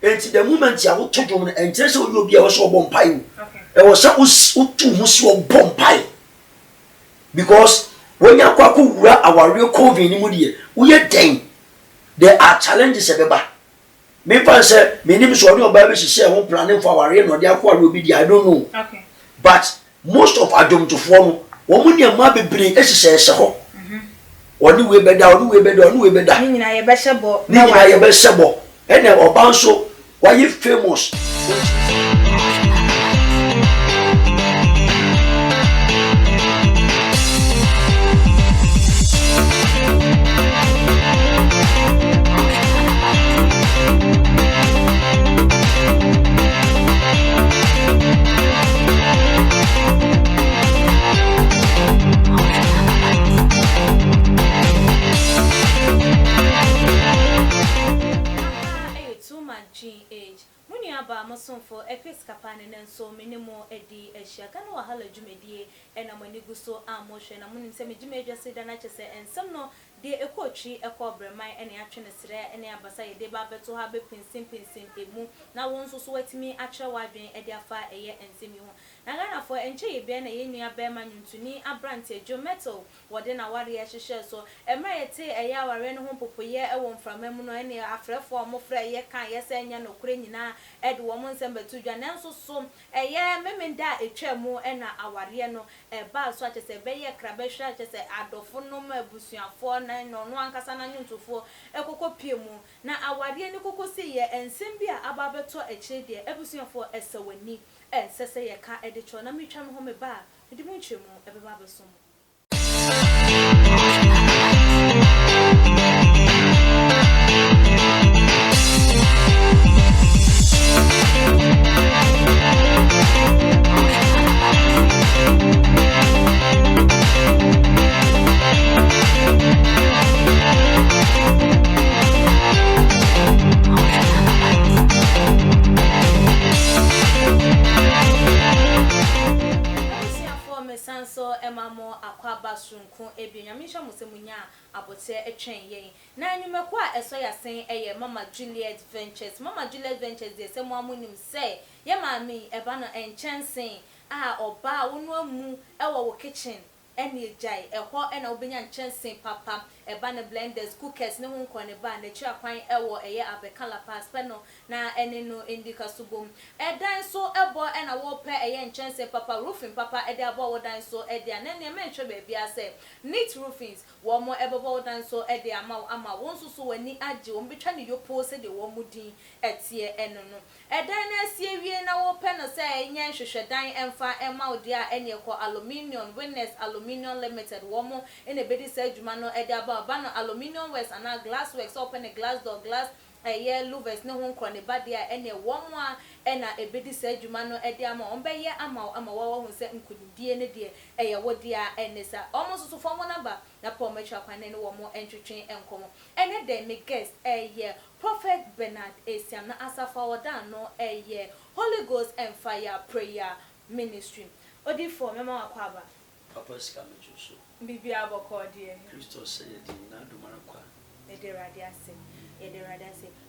And the moment you told you and just so you'll be also bomb pie. It was so to bomb pie. Because when you are our real COVID in Mudia, we are dang. There are challenges ever. Maybe say, my name is your baby, she said, I'm planning for our rain or their quad will be the I don't know. Okay. But most of our dom to form, woman, your mother bring, as she says, so. Or do we better, or do we better, or do we better? Meaning I better bo. No, I am a sabo. And now, Banso, why you famous? For a quick capane and so many more Eddie as Shakano or Hala Jumedie and a Moniguso motion. I'm going to say Jimmy just said and some no dear a coachy, a cobra, my any action is rare, any abasai, de baba to have a pincing a moon. Now wants to sweat me at your wife being a fire a year and see me. Now for enjoy being a near bearman to me a branty, Joe Mettle, what then a warrior she shares so a marity a year ran home for year a one from Memono any after 4 more fra year can yes and no cranina, Ed woman send to Janelso so a year memen da a chair more and a warriano a bar such as a bay crabesha just a adophonum busia 49 no one casana to 4 a coco piemo. Now a warriano coco see and Simbia ababeto a chedi a busia for a saweni and says a car editor and me cham home a bar with the munchimo every babasum. So Emma more aqua bathroom con ebi nyamisha musemunya abote etwen yen na anwumekwa eso ya sen eye mama Juliet Ventures de se mo amunim se ye maami eba no enchansen a oba wonu amu ewo wo kitchen eni jai ehwo ena obenya enchansen papa eba na blenders cookers ne ho nkone ba na chi akwan ewo eye abekala pass peno na ene no indika subom edan so ebo ena wo pe eye enchansen papa roofing papa ede abo wo dan so ede anene menhwe be bia se neat roofings wo mo ebo wo dan so ede ama won so wani age wo betwa ne yopo se de wo mudin etie eno no edan na asie wie na wo pe no se enya hwehwe dan emfa ema odi a ene ko aluminium witness aluminium limited wo mo ene bedi se adwuma no ede aba no aluminium works and glass works open a glass door glass a louvers ne ho nkro ne bade a ene wo mo a ena ebedi se adwuma no ede ama onbeye ama wo ho se nkudie ne de eye wodi a ene sa omo so fo mo number na po metwa kwan ne wo mo entwetwen enkomo ene de me guest Prophet Bernard Asiam na asafa wodan no Holy Ghost and Fire Prayer Ministry odi for mema wakwaba Papa Scamajo so Bibi aboko die Christos said na do marakwa ede radiase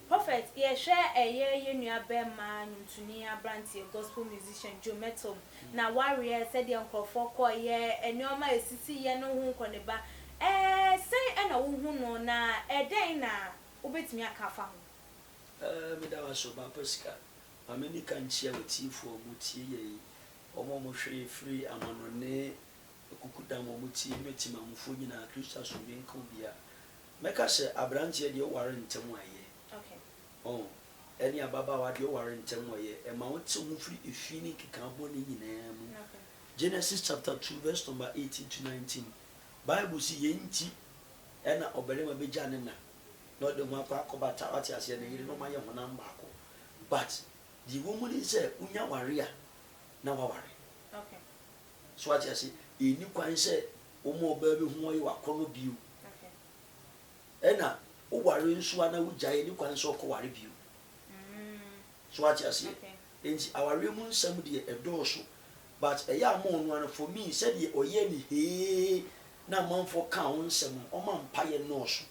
Prophet ye share ye nua be ma ntuni abrantie gospel musician Joe Mettle na warrior said the unkrofo ko ye enioma esisi ye no hu koneba say na wo hu no na eden na obetimi akafa ho me da waso Papa Ska ameni kan chia wetifo mutie ye omo mo hwe free amanone kukuda mo muti metima mfo nyina Christos so bi nka bia meka se abrantie de ware ntem aye okay oh eni ababa wa de ware ntem aye e ma wote hu free efini keka bo ne nyina mu okay Genesis chapter 2 verse number 18 to 19 Bible si yenti ena obelema beja ne na no de ho akwa akobata wate ase ne yiri no ma ye honam baako but the woman is say unya ware a na wa ware okay so wate ase eni kwan se omo oba be hu oyi wakono biu okay ena o ware nso ana wujaye ni kwan se okoware biu so wate ase enti aware mu nsam de edoso but eya mo no an for me said ye oye ni he na manfo ka on nsam o man paye no so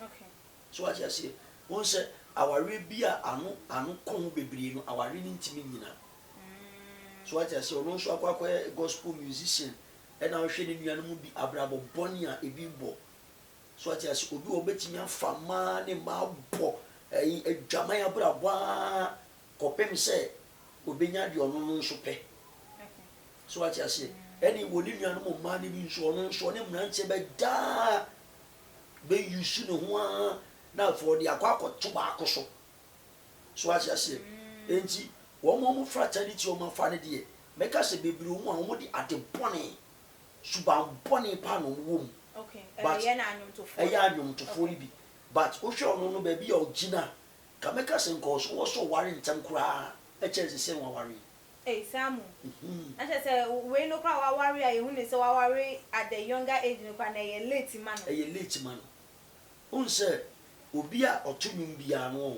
okay so wate ase won se aware bia anu kon bebre no aware ni ntimi nyina so what I say ono so akwa gospel musician and na hwe ni nuanom bi abrabo boni a ebi bo so what I say obi obetimi afama ne ma bo adwaman abrabo a kopem se obenya de ono no so pe so what I say any woni nuanom ma ne bi nso ono nso ne mranche be da be yusu no ho na for the akwakoto ba akoso so what I say enti wo fraternity o ma fa ne de meka se bebre wo a wo de adebone suban bone pa no wo mu okay ye na anyomtofo anyomtofo ni bi but wo hwe ono no ba bi o gina ka meka se nko so wo so ware ntem kura e chese se wo ware Samu ante se we no kra wa ware a yehu ne se wa ware at the younger age no kwa na ye late man unse obi a otunum bia no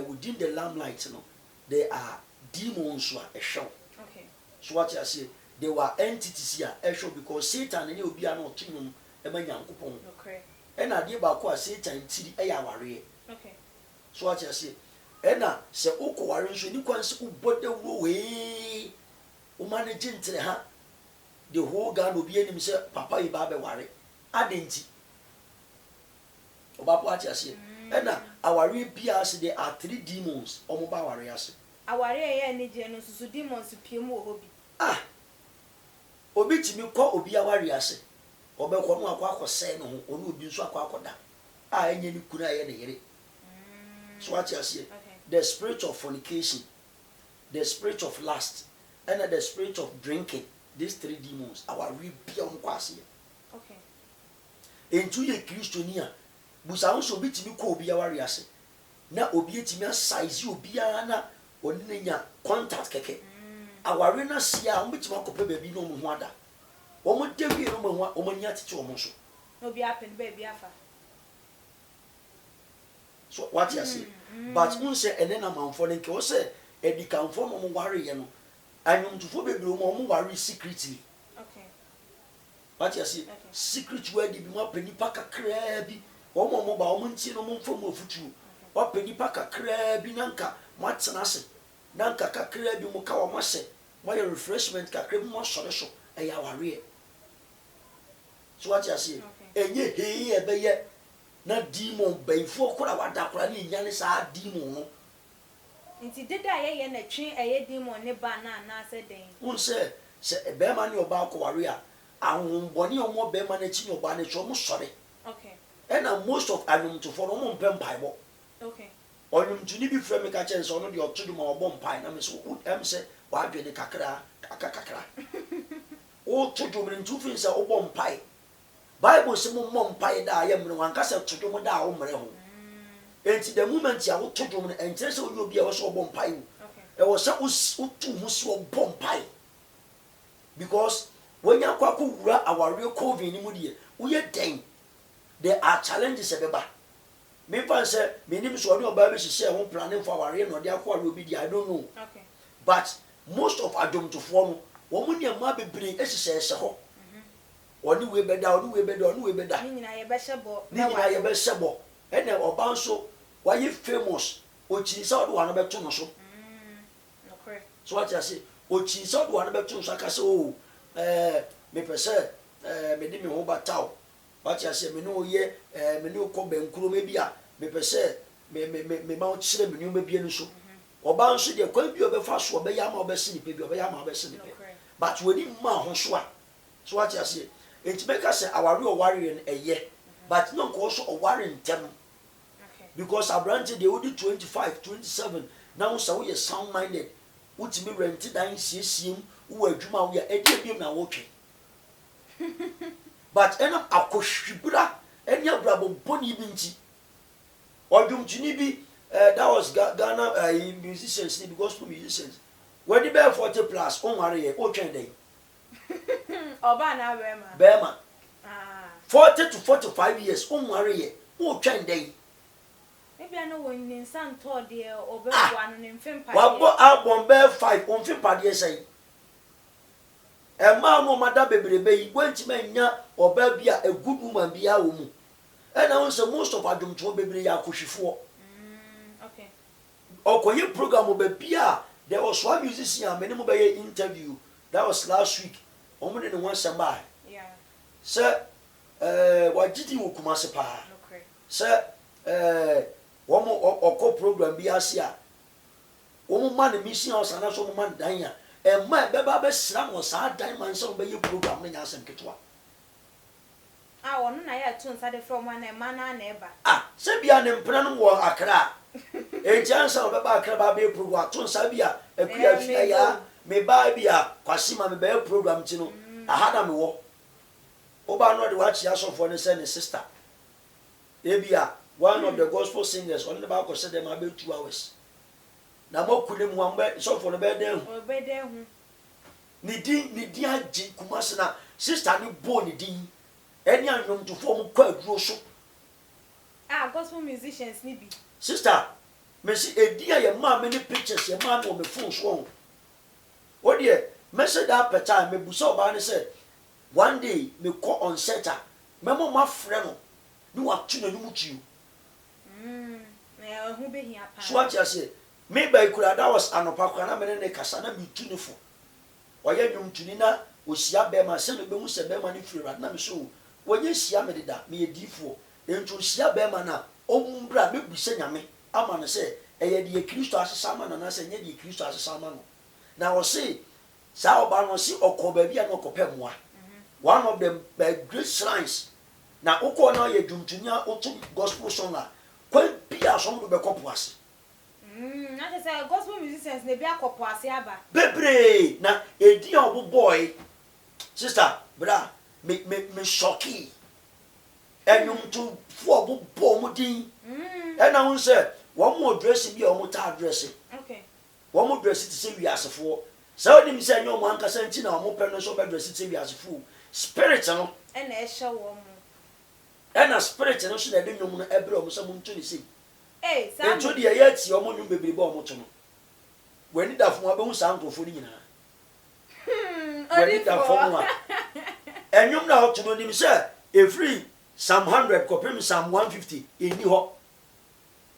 within the limelight no they are demons who are a show. Okay. So what I say, they were entities here a show because Satan and you be an optimum a man young coupon. Okay. And I did about Satan till a warrior. Okay. So what I say, Enna say Oko warriors when you can see but the way managing to her the whole gun will be in himself, Papa Ibabe worry. I didn't. About what I say. Enna our real BRC there are 3 demons or mobile warriors. Our any genus demons piemo hobby. Obi timi ko obi awariase obekọ no akwa se no ho onu obi nso akwa akoda enye ni kuna ye ne yere so what you say the spirit of fornication, the spirit of lust, and the spirit of drinking, these 3 demons our real kwase okay entu ye kristonia busa nso obi timi ko obi awariase na obi etimi size obi ana onenya contact keke aware na sia ombetima kope baby no mo ho ada omo dewie no mo ho omo nya tete omo so obi happen baby afa so what you say but unse ene na manfo ne nke o se edikanfo no mo ware ye no anyomtufo bebre mo ware secretly okay what you say secret word bi mo apani pa kakra bi omo ba omo nti no mo mfo mo futu opani pa kakra bi nanka mo atena se nanka kakra bi mo ka o mo se my refreshment kakra bi mo sore so e ya ware so what you say enye he e be ye na demon baifo kura wada kura ni nyane sa demon no nti deda ye na twen eye demon ne ba na se den unse se be ma ni oba ko ware a ahunboni omo be ma na chi ni oba na cho mo sore okay and most of anum to for mo mpem bible okay onum tu ni bi frame ka chen so no de otudu ma obo mpai na me so em se wa adwene kakra o tudu me ntu fin se obo mpai bible se mo mpai da ya mre wan ka se tudu mo da o mre ho enti the moment ya wo tudu mo entre se oyo bi e wo so obo mpai e wo se utu mu so obo mpai because when you kwa ko wura aware covid ni mu de wo ye den there are challenges ebeba me fan say me nim so oni oba be hihye ho planning for aware no de akwa obi di I don't know okay but most of adomtofo no wo mu ne ma bebre ehihye ho oni we beda ni nyina ye be hyebo ene oba nso why famous ochi sa do wan beto no so okay so what you say ochi sa do wan beto so aka say oh me pese me di me ho bataw what you say me no ye me no ko bankuro me bia me pese me ma o chire me nyuma bia no so oba nso de kwa bi obefa so obeya ma obesi ni pe bi obeya ma obesi ni pe but we di ma ho so a so what you say it make us say our real warrior eye but no ko so o warrior ntem because abrante they would 25 27 now so we sound minded which me rent dan siesim wo adwuma wo ya edi biem na wo twe but ena akohwibra eni abrabo boni bi nti odwumtuni bi that was Ghana musicians because for musicians when the bear 40 plus on worry o twen dey oba na bema 40 to 45 years on worry o twen dey maybe I know when in san to de obekwa no mfem pa wa bo album bear 5 on mfem pa de say e ma no mada bebrebe yi gwanti manya oba bia a good woman bia wo mu and I was most of adumto bebre ya akohwifo okoye program obabia there was one musician many mo be interview that was last week omo ne one samba yeah sir wajidi wo kumase pa okay sir womo okọ program bi asia womo man mission house na so mo man dan ya ma beba be sra mo sa dan man so be ye program na nya asem ketwa ono na ya tun sa de from one na na eba se bia ne mpena no wo akra ejansa beba akra ba be program tun sa bia akua fia ya me ba bia kwasima me be program ti no ahada me wo oba no de wa chia so for ne say ne sister ebia one of the gospel singers on the back of said them about 2 hours na mo kule mu ambe so for no be den hu ni din agi kumase na sister ni bo ni din eni anwom to fo mu kwa aduro so gospel musicians ni bi sister me si edi ya ma me ni pictures ya ma no me phone so o de message that per time me buso ba ni say one day me call on setter me mo ma frɛ no ni wa tu na numu tu hu be hia pa so what you say me by kura that was anopa kwa na me ne kasa na me tu ni fo oye nwum tu ni na osia be ma se no be hu se be ma ni firi na me so wonye sia me deda me edifo entu sia be ma na omumbra me buse nyame ama no se eye de Kristo asesa ma na se nye de Kristo asesa ma no na o se sa oba no se okoba bia no kopemwa one of them great shrines na ukọ na ye dwumtunya otu gospel song a kwa bia so do be kopo ase na say gospel musicians na bia kopo ase aba bebre na edi obo boy sister bra me Sh0cked enum tu fu obo bo mu din na won say wo mo dress bia wo mo ta dress okay wo mo dress ti say wi asefo sa onim say nyo mo anka santi na wo mo pe no so be dress ti wi asefo spirit no na e hye wo mo na spirit no so na de nwom no ebre o mo so mo ntu ni sei sa ntu de ye ti o mo nwum bebre ba o mo to no wani da fo abehu sa antofo ni nyina wani da fo mo a enwum na o to no nim say every Psalm 100 kopem Psalm 150 eni ho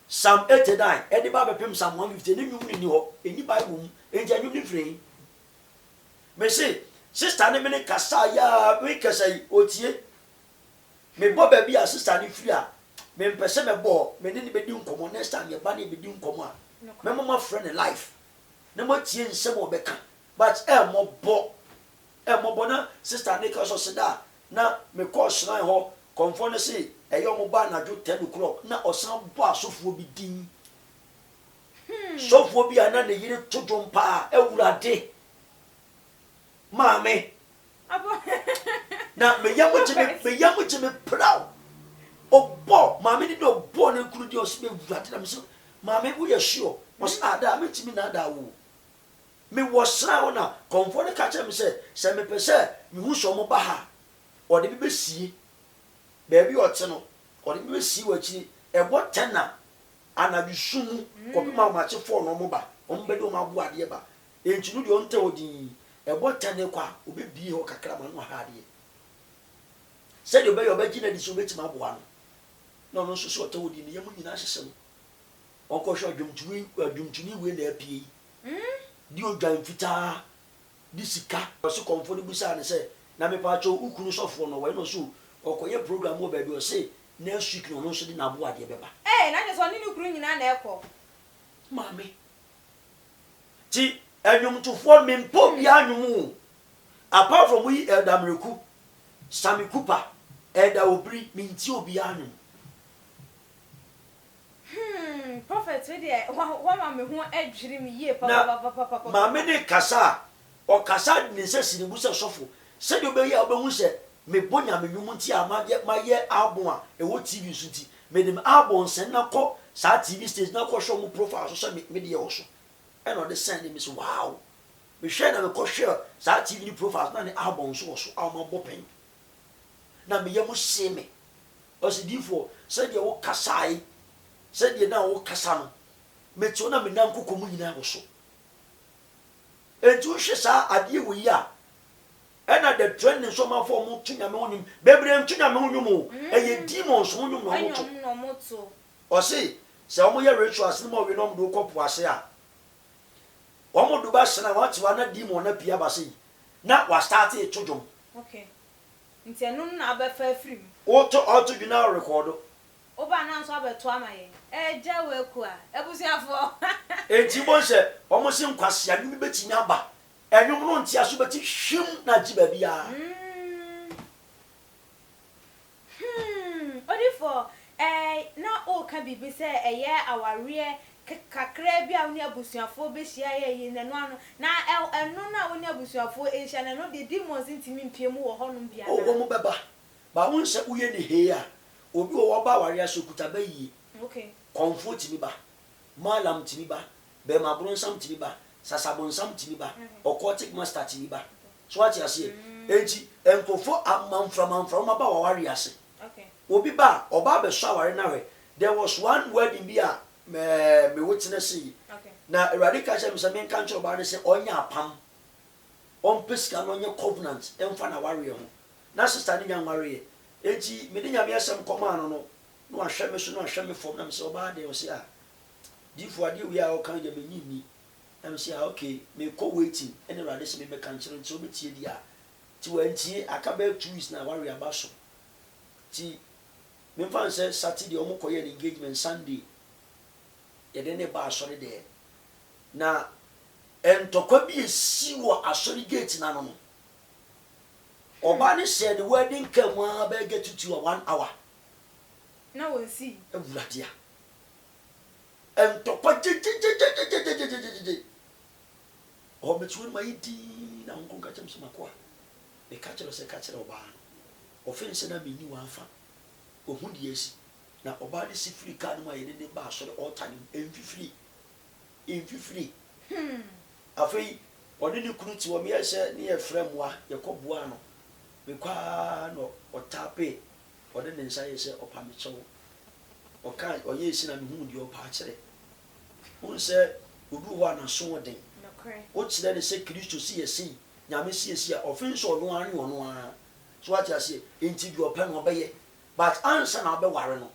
Psalm 89 edi ba bepem Psalm 150 ni nwum ni ho eni Bible mu enja nwum ni free me say sister ne me ne kasa ya we kasa otie me bo ba bia sister ni free a me mpese me bo me ne be di nkomo next time ye ba ne be di nkomo a me mama friend life ne mo tie nsem obeka but mo bo na sister ne kasa so da na me call shrine ho konfo ne say eyo mo ba na jo 10 o'clock na osan bo asofo bi din sofo bi ana ne yire todom pa ewurade mame na me yamu me proud obo mame ni do bo na kuru di osbe wurade na me so mame wo ye sure was ada me timi na ada wo me wosra ona comfort ka che me se me pese me hu so mo ba ha o de be sie baby o te no o de be sie wa chi ebo tenna ana bi sumu ko bi ma che fo no mo ba o mbe do ma bu ade ba enchinu de onte odin ebo tane kwa obi bi ho kakra ma no ha ade se de obe oba gina di so beti ma bo ano no so so to odin ye mu nyina hyesem onko hwe adwumtuni we na apie di odwan fita di sika so komfo ni busa ne se na me pa cho ukunu sofo no we no so okoye program o ba bi o se next week no so di na bo ade beba na je so ni ukuru nyina na ekọ mami ti enwum to for me mpo bia anwum apart from we elder mreku Sami Cooper elder obri minti obi anwum prophet we dey wa ma me ho adwiri me ye papa ma me ne kasa o kasa ne se sini bu se sofo se de obeyi obehu se me bonya me nwum nti a ma ye album a e wo TV so ti me dem album se na ko sa TV stage na ko show mu profile so se me de ye wo so and on the send me so wow me share na me ko share sa TV ni profile na ne album so so alma bopen na me ye mo se me o se difo se de wo kasai se de na wo kasa no me ti ona me na nkoko mu nyina wo so etu hwe sa ade wo yi a ena the trend so ma for mu tunya me wonim bebre tunya me wonum e ye demons wonum no mo to o se se omo ye rituals ni mo we no do kopo ase a omo do ba sena what wa na di mo na pia ba se na wa start e twodwom okay nti enu na abefa afrim auto dwuna record oba na nso abeto amaye eja we ku a ebusiafo enti bo se omo se nkwase adu bi betimi aba enwom no ntia so beti hwim na jiba bia odifo na o ka bibi se eye aware kakra bia woni abusuafo be hia ye nanu ano na enu na woni abusuafo e hia nanu de demons ntimi mpiem wo honum bia o mo beba ba won se uye ne he a obi wo ba aware aso kuta ba yi okay comfort mi ba malam timi ba be ma bronsam timi ba sasabonsam timi ba occultic master timi ba so what you say enti enkofo amanfra ma ba aware ase okay obi ba oba be so aware na we there was one wedding bi a me witness yi okay na radical se me se men kan ba ne se onya apam on pesca no nye covenant emfa na ware ho na sister ni nya ware enti me de nya me asem koma no no ahwe me so no ahwe me fom na me se oba de o se a difu ade wi a o kan de me nyini na me se a okay me ko waiting ene radical se me be kan kire nti o betie di a ti wanti aka be 2 weeks na ware aba so ti me fan se Saturday o mo koye engagement Sunday yede ne ba asori de na entokwa bi esi wo asori gate na no oba ne said the wedding came one be get to 1 hour na won see ewuradia entokwa je o betu ma yidi na nko ka chem soma e ka chero se ka chero oba offense na meni wa afa ohun di esi na oba de si free card ma yede ne ba asori all time free afei odi ni kunu ti wo me yese ne ye fremwa ye koboa no me kwa no otape odi ne nsa yese opame chewo oka oye esi na me hu di opa kire won se odu ho na so den o kire ne se Kristo si yesi nyame si yesi a offense ono a so what you say enti bi opa no obeye but answer na be ware no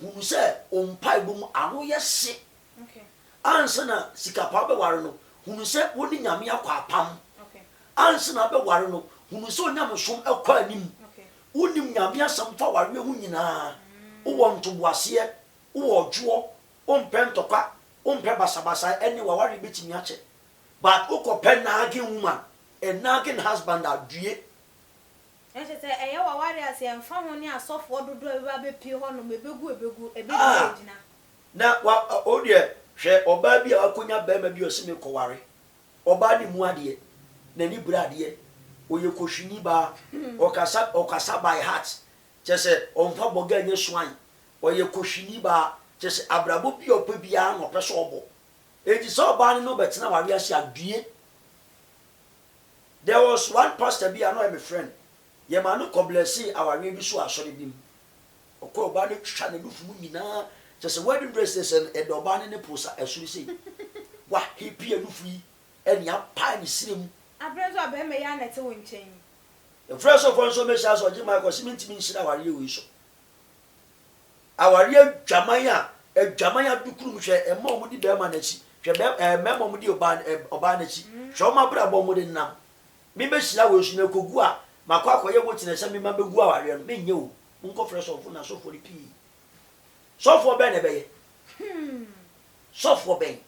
hu se o mpai bom ano yesi okay answer na sikapa be ware no hunu se woni nyame akwa apam okay answer na be ware no hunu se onyame som akwa anim okay wonim nyame asam fa ware hu nyina wo ntoboase wo odwo wo mpentokwa wo mpe basabasa eni wa ware betimi ache but ukopen na age woman and nagging husband adue ese se eye wa ware ase emfa ho ni asofo dodo e ba be pie ho no mebegu ebe gina na wa odie hwe oba bi akonya bema bi osime koware oba ni mu ade na ni brade oye kohwini ba okasa by heart chese onfa boga nye swan oye kohwini ba chese abrabo bi opa bia no peso obo eji so oba ni no betina ware ase adue. There was one pastor bi ano my friend ye ma no koblesi aware bi so asori bim okọ oba ni twa na lufu mu nyina just wedding dresses and oba ne posa esuri sei wa hipi alufu yi eni apa ni sinem abrezo abeme ya na te wonchen the first of all so me sha so jima ko siminti min shira aware we so aware adwamanya dukuru mu hwe ema omudi be ma na chi hwe be mema omudi oba na chi hwe ma bra bo omudi nam mi be shira we so na kogu a makwa akoye bo tina sha mi ma begu aware no me nye o nko fresh of na so for the pee so for ben ebe ye so for ben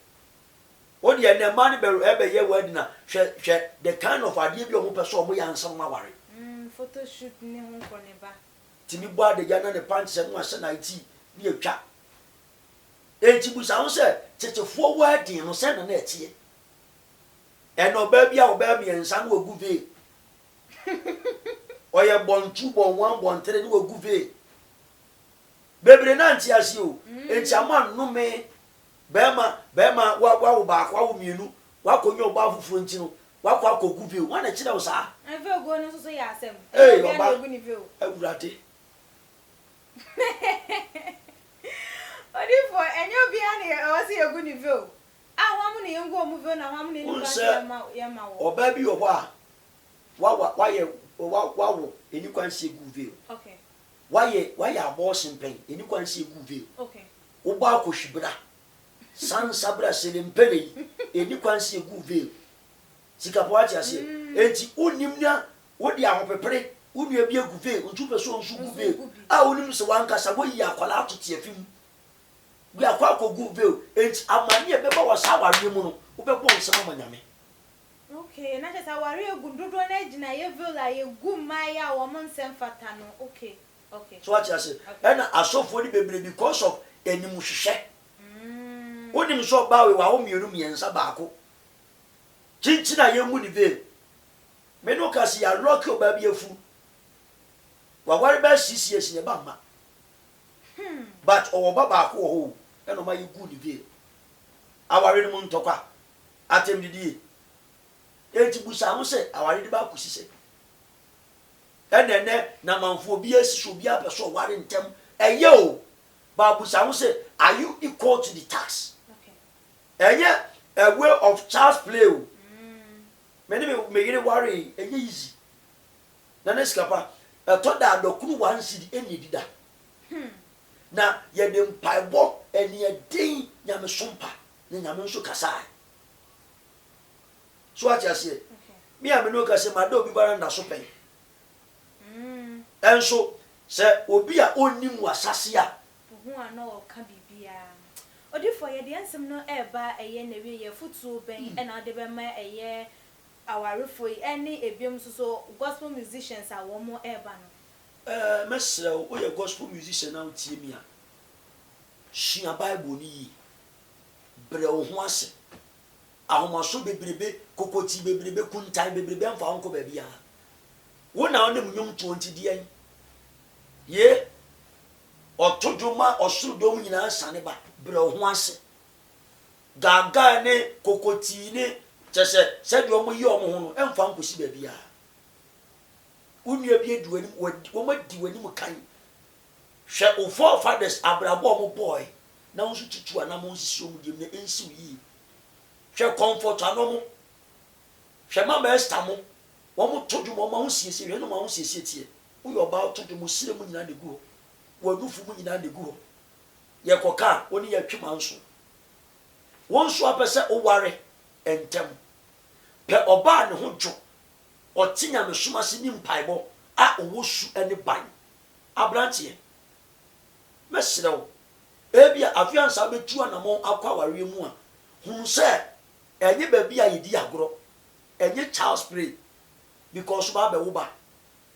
o de na man be ebe ye word na hwe the kind of idea bi o mo person o mo yansam ma ware photo shoot ni ho ko ne ba timi bo ade ya na ne pant se no ase na iti bi etwa enti bu sa ho se tetefo wording no se na na etie e no ba bia o ba mi ensa no ogu ve oye bon 2 bon 1 bon 3 no ogu ve bebre na nti ase o enti ama no me bema wa wo ba kwa wo mienu wa konyo ba fufu nti no wa kwa kogu ve wa na kire wo sa ave go no so ya asem eh oba awurade odi for enyo bia ne o se egu ni ve o wa mu ne yengo mu ve na wa mu ne ni ba ya ma wo oba bi wo a wa ye wa wo eni kwan se egu ve okay why abortion pain eni kwan se egu ve okay uba ko shibra san sabra selimpele eni kwansi egu veil sika po ati ase enti onimnya wodi ahopepere unua bi egu veil ntu peso nsu gu veil a onim se wankasa wo yi akwala atote afim bi akwa ko gu veil enti amani ebeba wo sa ware mu no wo bebo nsema manyame. Okay, na just aware egundodo na gina ye veil la ye gu maya wo mon sem fata no. Okay. So what you say? And asofo ni bebre because of enim hwehwe. Onim so ba we wa wo mienu miensa baako. Chinchi na ye mu ni veil. Me no kasi ya rock oba bi afu. Wa ware ba sisi esi ba ma. But owo ba baako wo ho. E no ma ye gu ni veil. Aware ni mu ntokwa. Atem didi. Enti busa ho se aware di ba kusi se. Ene na manfo bi asiso bi apeso ware ntem eye o babu sawo say are you equal to the tax? Okay. A way of child's play o. Many me yire ware eye easy. Na neskapa to da dokunu wan sidi eni dida. Na ye dem paibo eni edin nyame sompa na nyame nso kasa. So what you say? Okay. Me am no kase ma do bi bara nda so pen. Enso se obi a onim wasase a hu ana o ka bibia odifo ye de ansem no eba eye na wie ye futu ben e na de be ma eye awarefo ene ebiem so gospel musicians a wo mo eba no mesra o ye gospel musician na tie mi a shia bible ni yi bre o ho ase ahomaso bebrebe kokoti bebrebe kuntan bebrebe amfa onko ba bia wona onem nyum 20 die ye otoduma osudom nyina sane ba bre ho ase gaga ne kokoti ne chese se de omo yi omo ho no emfa nkosi ba bia unua bi eduani wo ma diwani mu kan hwe o forefathers abrabo omo boy na won su tutu ana mo nsisi omo dem ne ensi yi hwe comfort anomo hwe mama estamo womo todu mo ma ho siesie we no ma ho siesie tie wo yo ba todu mo sire mu nyina de gu wo dufu mu nyina de gu ye koka woni ye twema nso won so apese o ware entem pe oba ne ho dwo otinya me soma se ni mpaibo a owosu ene ban abrantie mesrew ebia afiansa betu anamo akwa ware mu a hu se enye ba bia yedi agoro enye Charles spray because ba be wo ba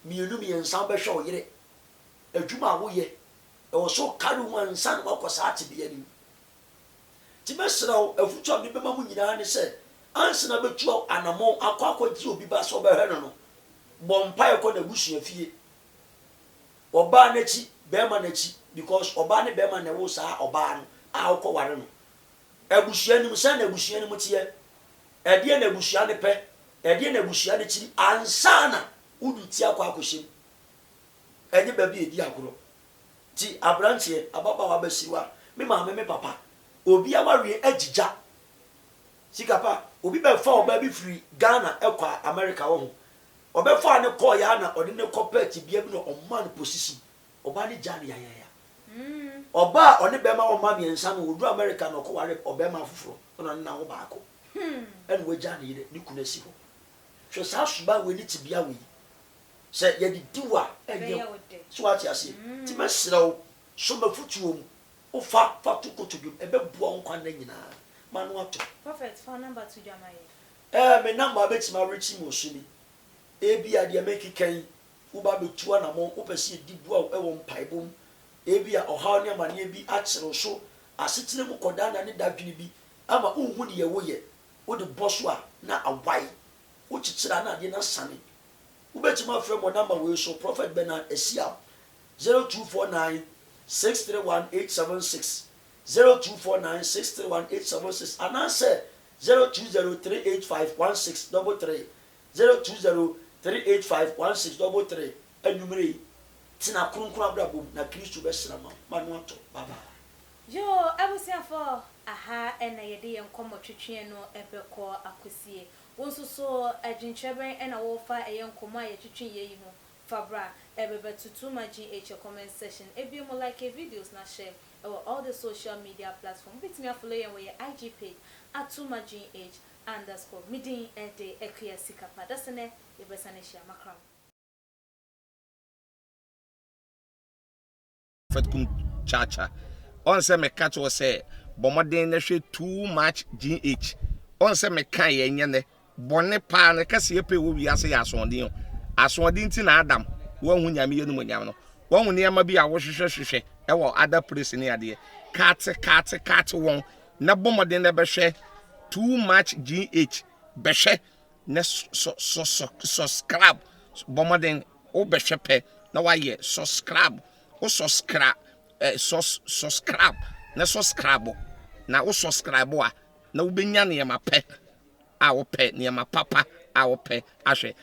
mienu mi ensan be hwe oyire adwuma wo ye e wo so kare wo ensan ma kosa ate bia ni ti mesrew afutu me be ma mu nyina ne se ansina betu anamo akwa ji obi ba so be hwe no bompa e ko na busua fie oba na chi be ma na chi because oba ne be ma na wo sa oba no a wo ko ware no abusua nim sa na abusua nim tie edie na abusua ne pe edie na abusua ne chiri ansana udu ti akwa akoshim enye ba bi edi agoro ti abrantie ababa wa basiwa me ma me papa obi awawe agija sikapa obi be fa oba bi free Ghana ekwa America wo ho obe fa ne call ya na odi ne corporate bia bi no omman position oba ne jani ya oba oni be ma wo ma bi ensa no odu America no ko ware obe ma fufuro no na wo baako ene we jani ide ni kunasi ho so sa suba we ni tibia we se ye di diwa enye so ati ase ti mesrew so mafutuom o fa tukotodum ebe bua nkwa na nyina manu ato prophet phone number to Jamaye me number be tima reach mo suni ebi ade make kan uba betu anamo opese di bua e wo mpaibom ebi a ohaw ne amane bi akyere so asetene mu koda na ne dadwene bi ama unhu ne ye wo ye wo de boso a na awai wo chichira na ade na sane ubetima frem mo number we so prophet Bernard Asiam 0249 631876 0249631876 anase 0203851633 0203851633 enumere tina kronkron abrabom na Kristo be srama manu ato baba yo abusiafo aha ena yede yenkomo twetwe no ebekọ akosie wonso so adwintreben ena wo fa eyenkomo a yetwetwe yeyi ho Fabra ebebe Tr0ubIe your comment section ebi mo like videos na share all the social media platform bit me follow yen we IG page @Tr0ubIe _ midin ede ekya sikapa dasene ebesane share makram fatkum chacha on se me catch was say bomoden na hwe too much gh on se me kan ye nyene bone pa na kase epe wo wiase ya asonde nti na adam wo hu nyame ye no nyam no wo hu ne ma bi a wo hwehwehwehwe e wo other place ne ade kat won na bomoden na be hwe too much gh be hwe na subscribe bomoden o be hwe pe na wa ye subscribe o subscribe subscribe na subscribe na o subscribe a na wo benya ne ma pe a wo pe ne ma papa a wo pe ahwe